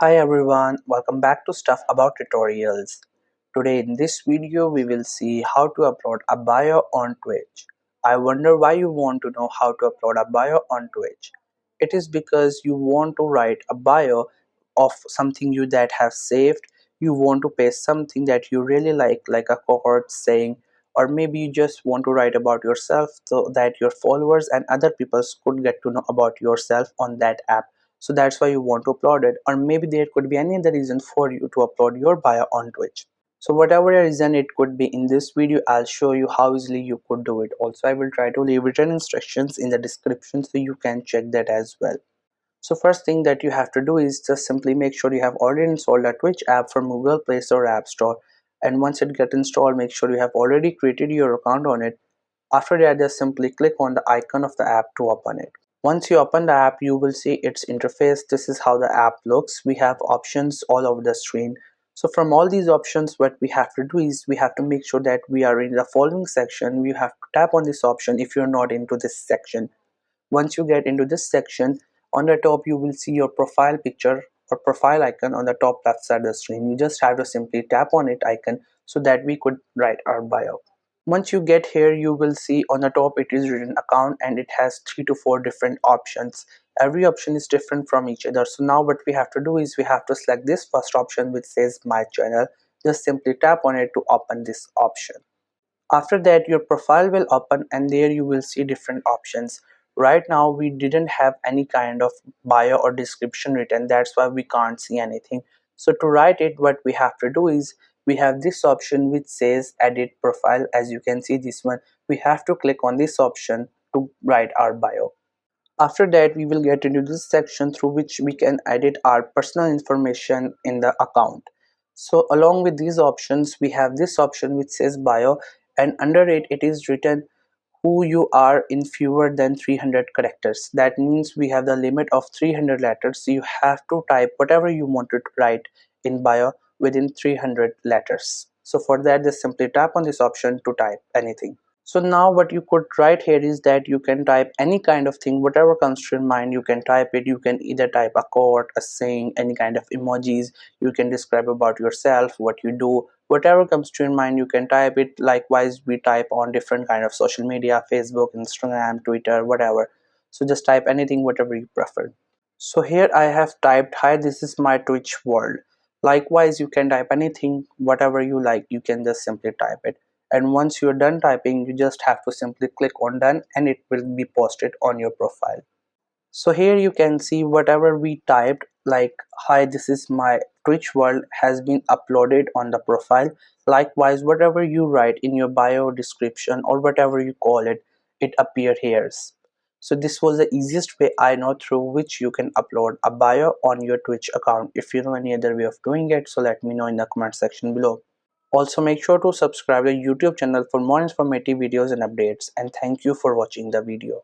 Hi everyone, welcome back to Stuff About Tutorials. Today in this video we will see how to upload a bio on Twitch. I wonder why you want to know how to upload a bio on Twitch. It is because you want to write a bio of something you that have saved. You want to paste something that you really like a quote saying, or maybe you just want to write about yourself so that your followers and other people could get to know about yourself on that app. So that's why you want to upload it, or maybe there could be any other reason for you to upload your bio on Twitch. So whatever the reason it could be, in this video I'll show you how easily you could do it. Also I will try to leave written instructions in the description so you can check that as well. So first thing that you have to do is just simply make sure you have already installed a Twitch app from Google Play Store or App Store, and once it gets installed make sure you have already created your account on it. After that just simply click on the icon of the app to open it. Once you open the app, you will see its interface. This is how the app looks. We have options all over the screen. So from all these options, what we have to do is we have to make sure that we are in the following section. We have to tap on this option if you're not into this section. Once you get into this section, on the top you will see your profile picture or profile icon on the top left side of the screen. You just have to simply tap on it icon so that we could write our bio. Once you get here, you will see on the top it is written account and it has 3 to 4 different options. Every option is different from each other. So now what we have to do is we have to select this first option which says my channel. Just simply tap on it to open this option. After that your profile will open and there you will see different options. Right now we didn't have any kind of bio or description written, that's why we can't see anything. So to write it, what we have to do is we have this option which says edit profile. As you can see this one, we have to click on this option to write our bio. After that we will get into this section through which we can edit our personal information in the account. So along with these options we have this option which says bio, and under it it is written who you are in fewer than 300 characters. That means we have the limit of 300 letters. So you have to type whatever you want to write in bio within 300 letters. So for that just simply tap on this option to type anything. So now what you could write here is that you can type any kind of thing, whatever comes to your mind you can type it. You can either type a quote, a saying, any kind of emojis. You can describe about yourself, what you do, whatever comes to your mind you can type it. Likewise we type on different kind of social media, Facebook, Instagram, Twitter, whatever. So just type anything whatever you prefer. So here I have typed, hi, this is my Twitch world. Likewise you can type anything whatever you like, you can just simply type it. And once you're done typing you just have to simply click on done and it will be posted on your profile. So here you can see whatever we typed, like hi, this is my Twitch world, has been uploaded on the profile. Likewise whatever you write in your bio description or whatever you call it, it appear here. So this was the easiest way I know through which you can upload a bio on your Twitch account. If you know any other way of doing it, so let me know in the comment section below. Also make sure to subscribe to the YouTube channel for more informative videos and updates, and thank you for watching the video.